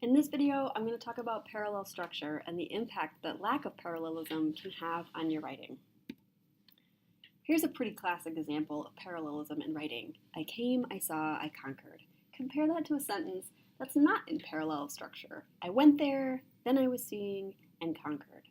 In this video, I'm going to talk about parallel structure and the impact that lack of parallelism can have on your writing. Here's a pretty classic example of parallelism in writing. I came, I saw, I conquered. Compare that to a sentence that's not in parallel structure. I went there, then I was seeing, and conquered.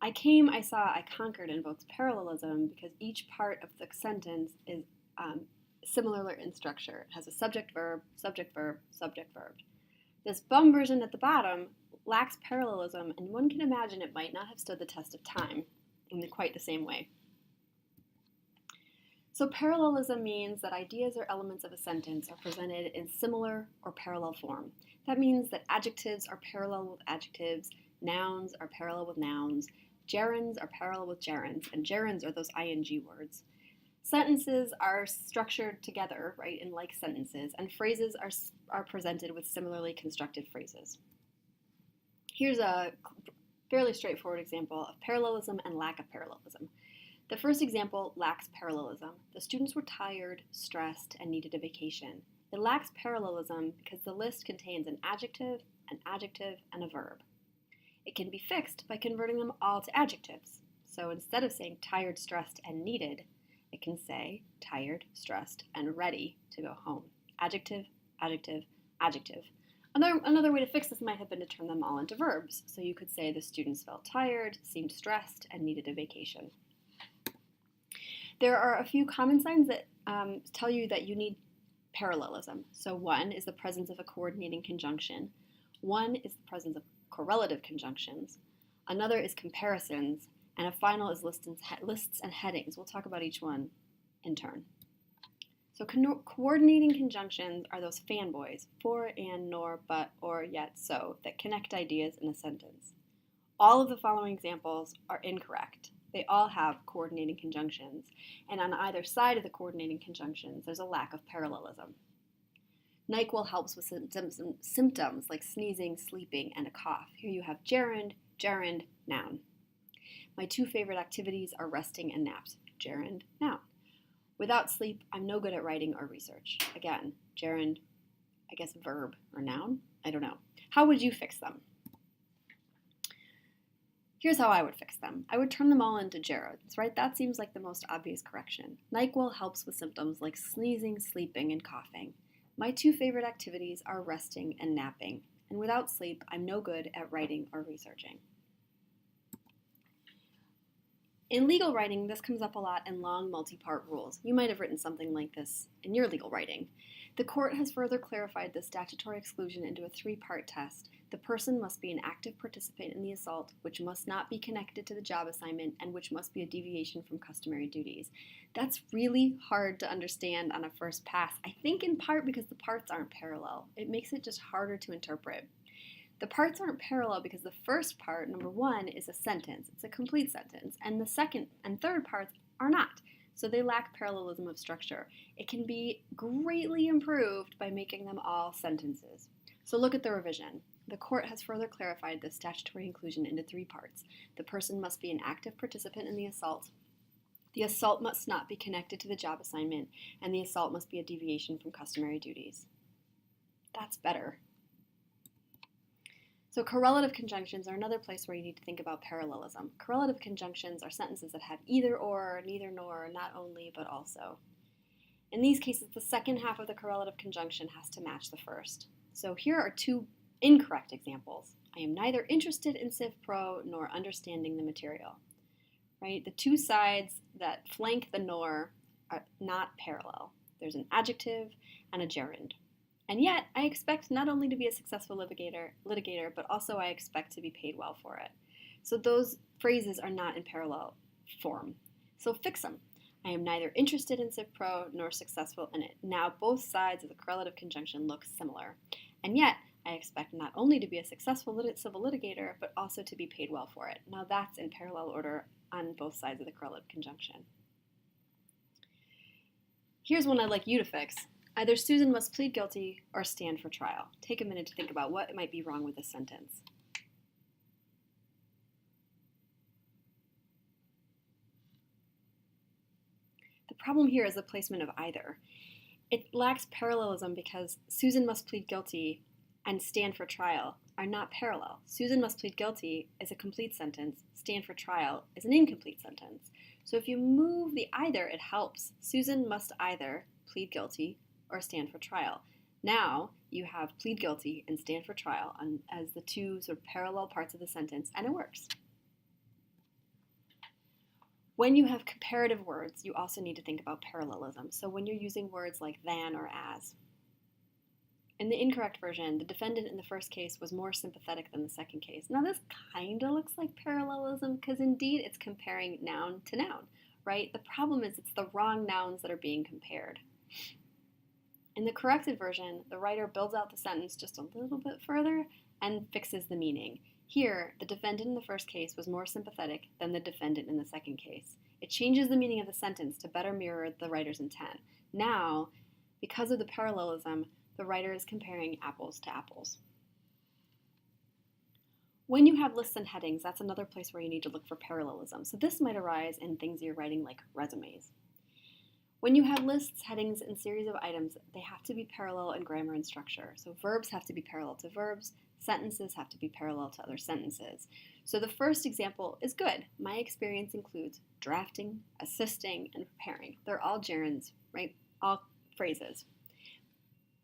I came, I saw, I conquered invokes parallelism because each part of the sentence is similar in structure. It has a subject, verb, subject, verb, subject, verb. This bum version at the bottom lacks parallelism, and one can imagine it might not have stood the test of time in quite the same way. So parallelism means that ideas or elements of a sentence are presented in similar or parallel form. That means that adjectives are parallel with adjectives, nouns are parallel with nouns, gerunds are parallel with gerunds, and gerunds are those ing words. Sentences are structured together, right, in like sentences, and phrases are presented with similarly constructed phrases. Here's a fairly straightforward example of parallelism and lack of parallelism. The first example lacks parallelism. The students were tired, stressed, and needed a vacation. It lacks parallelism because the list contains an adjective, and a verb. It can be fixed by converting them all to adjectives. So instead of saying tired, stressed, and needed, it can say tired, stressed, and ready to go home. Adjective, adjective, adjective. Another way to fix this might have been to turn them all into verbs. So you could say the students felt tired, seemed stressed, and needed a vacation. There are a few common signs that tell you that you need parallelism. So one is the presence of a coordinating conjunction. One is the presence of correlative conjunctions. Another is comparisons. And a final is lists and headings. We'll talk about each one in turn. So coordinating conjunctions are those fanboys, for, and, nor, but, or, yet, so, that connect ideas in a sentence. All of the following examples are incorrect. They all have coordinating conjunctions, and on either side of the coordinating conjunctions, there's a lack of parallelism. NyQuil helps with symptoms like sneezing, sleeping, and a cough. Here you have gerund, noun. My two favorite activities are resting and naps. Gerund, noun. Without sleep, I'm no good at writing or research. Again, gerund, I guess verb or noun? I don't know. How would you fix them? Here's how I would fix them. I would turn them all into gerunds, right? That seems like the most obvious correction. NyQuil helps with symptoms like sneezing, sleeping, and coughing. My two favorite activities are resting and napping. And without sleep, I'm no good at writing or researching. In legal writing, this comes up a lot in long multi-part rules. You might have written something like this in your legal writing. The court has further clarified the statutory exclusion into a three-part test. The person must be an active participant in the assault, which must not be connected to the job assignment, and which must be a deviation from customary duties. That's really hard to understand on a first pass, I think in part because the parts aren't parallel. It makes it just harder to interpret. The parts aren't parallel because the first part, number one, is a sentence. It's a complete sentence. And the second and third parts are not. So they lack parallelism of structure. It can be greatly improved by making them all sentences. So look at the revision. The court has further clarified the statutory inclusion into three parts. The person must be an active participant in the assault. The assault must not be connected to the job assignment. And the assault must be a deviation from customary duties. That's better. So correlative conjunctions are another place where you need to think about parallelism. Correlative conjunctions are sentences that have either or, neither nor, not only, but also. In these cases, the second half of the correlative conjunction has to match the first. So here are two incorrect examples. I am neither interested in Civ Pro nor understanding the material. Right? The two sides that flank the nor are not parallel. There's an adjective and a gerund. And yet, I expect not only to be a successful litigator, but also I expect to be paid well for it. So those phrases are not in parallel form. So fix them. I am neither interested in Civ Pro nor successful in it. Now both sides of the correlative conjunction look similar. And yet, I expect not only to be a successful civil litigator, but also to be paid well for it. Now that's in parallel order on both sides of the correlative conjunction. Here's one I'd like you to fix. Either Susan must plead guilty or stand for trial. Take a minute to think about what might be wrong with this sentence. The problem here is the placement of either. It lacks parallelism because Susan must plead guilty and stand for trial are not parallel. Susan must plead guilty is a complete sentence. Stand for trial is an incomplete sentence. So if you move the either, it helps. Susan must either plead guilty or stand for trial. Now you have plead guilty and stand for trial as the two sort of parallel parts of the sentence, and it works. When you have comparative words, you also need to think about parallelism. So when you're using words like than or as. In the incorrect version, the defendant in the first case was more sympathetic than the second case. Now this kind of looks like parallelism because indeed it's comparing noun to noun, right? The problem is it's the wrong nouns that are being compared. In the corrected version, the writer builds out the sentence just a little bit further and fixes the meaning. Here, the defendant in the first case was more sympathetic than the defendant in the second case. It changes the meaning of the sentence to better mirror the writer's intent. Now, because of the parallelism, the writer is comparing apples to apples. When you have lists and headings, that's another place where you need to look for parallelism. So this might arise in things you're writing like resumes. When you have lists, headings, and series of items, they have to be parallel in grammar and structure. So verbs have to be parallel to verbs, sentences have to be parallel to other sentences. So the first example is good. My experience includes drafting, assisting, and preparing. They're all gerunds, right? All phrases.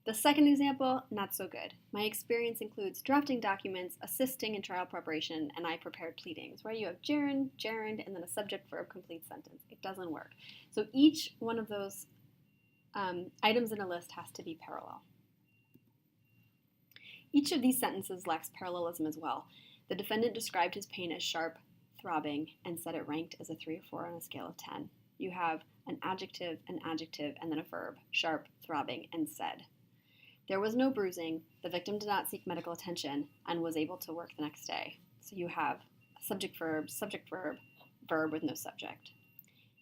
The second example, not so good. My experience includes drafting documents, assisting in trial preparation, and I prepared pleadings, right? You have gerund, and then a subject-verb complete sentence. It doesn't work. So each one of those items in a list has to be parallel. Each of these sentences lacks parallelism as well. The defendant described his pain as sharp, throbbing, and said it ranked as a 3 or 4 on a scale of 10. You have an adjective, and then a verb, sharp, throbbing, and said. There was no bruising, the victim did not seek medical attention, and was able to work the next day. So you have a subject-verb, verb with no subject.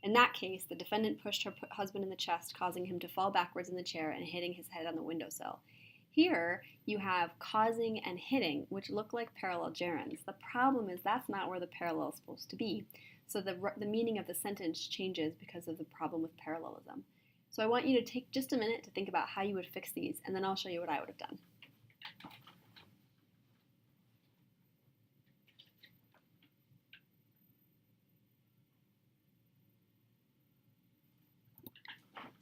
In that case, the defendant pushed her husband in the chest, causing him to fall backwards in the chair and hitting his head on the windowsill. Here, you have causing and hitting, which look like parallel gerunds. The problem is that's not where the parallel is supposed to be. So the meaning of the sentence changes because of the problem with parallelism. So I want you to take just a minute to think about how you would fix these, and then I'll show you what I would have done.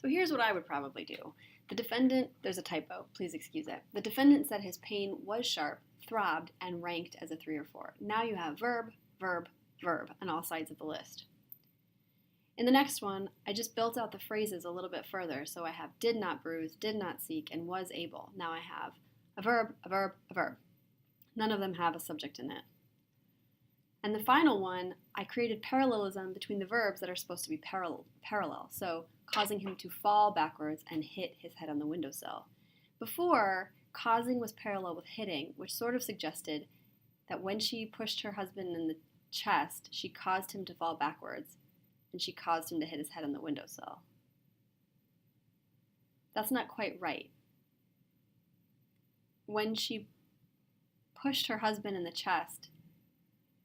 So here's what I would probably do. The defendant, there's a typo, please excuse it. The defendant said his pain was sharp, throbbed, and ranked as a 3 or 4. Now you have verb, verb, verb on all sides of the list. In the next one, I just built out the phrases a little bit further, so I have did not bruise, did not seek, and was able. Now I have a verb, a verb, a verb. None of them have a subject in it. And the final one, I created parallelism between the verbs that are supposed to be parallel, so causing him to fall backwards and hit his head on the windowsill. Before, causing was parallel with hitting, which sort of suggested that when she pushed her husband in the chest, she caused him to fall backwards, and she caused him to hit his head on the windowsill. That's not quite right. When she pushed her husband in the chest,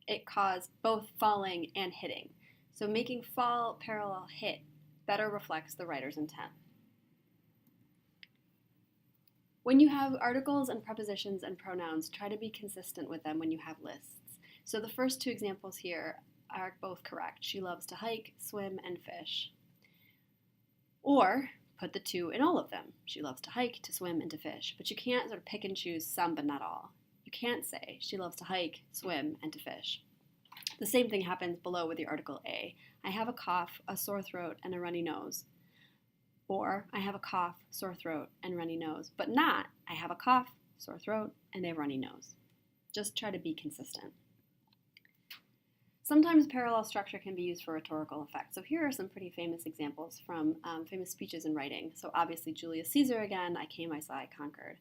it caused both falling and hitting. So making fall parallel hit better reflects the writer's intent. When you have articles and prepositions and pronouns, try to be consistent with them when you have lists. So the first two examples here are both correct. She loves to hike, swim, and fish. Or put the two in all of them. She loves to hike, to swim, and to fish. But you can't sort of pick and choose some but not all. You can't say she loves to hike, swim, and to fish. The same thing happens below with the article A. I have a cough, a sore throat, and a runny nose. Or I have a cough, sore throat, and runny nose. But not I have a cough, sore throat, and a runny nose. Just try to be consistent. Sometimes parallel structure can be used for rhetorical effect. So here are some pretty famous examples from famous speeches in writing. So obviously Julius Caesar again, I came, I saw, I conquered.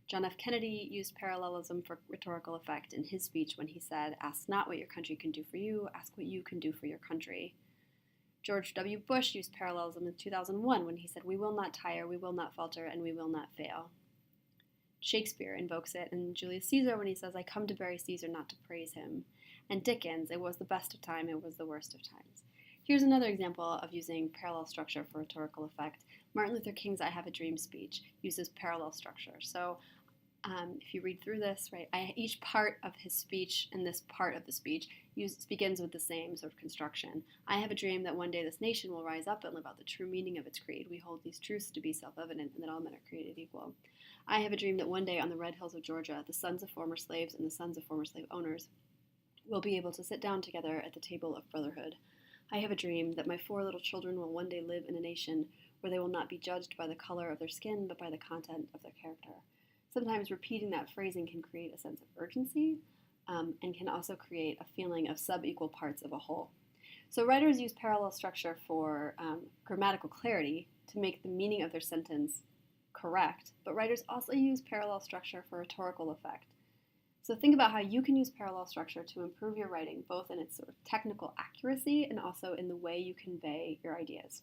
John F. Kennedy used parallelism for rhetorical effect in his speech when he said, ask not what your country can do for you, ask what you can do for your country. George W. Bush used parallelism in 2001 when he said, we will not tire, we will not falter, and we will not fail. Shakespeare invokes it in Julius Caesar when he says, I come to bury Caesar, not to praise him. And Dickens, it was the best of time, it was the worst of times. Here's another example of using parallel structure for rhetorical effect. Martin Luther King's I Have a Dream speech uses parallel structure. So If you read through this, right, each part of his speech and this part of the speech begins with the same sort of construction. I have a dream that one day this nation will rise up and live out the true meaning of its creed. We hold these truths to be self-evident and that all men are created equal. I have a dream that one day on the red hills of Georgia, the sons of former slaves and the sons of former slave owners will be able to sit down together at the table of brotherhood. I have a dream that my 4 little children will one day live in a nation where they will not be judged by the color of their skin, but by the content of their character. Sometimes repeating that phrasing can create a sense of urgency and can also create a feeling of sub-equal parts of a whole. So writers use parallel structure for grammatical clarity to make the meaning of their sentence correct, but writers also use parallel structure for rhetorical effect. So think about how you can use parallel structure to improve your writing, both in its sort of technical accuracy and also in the way you convey your ideas.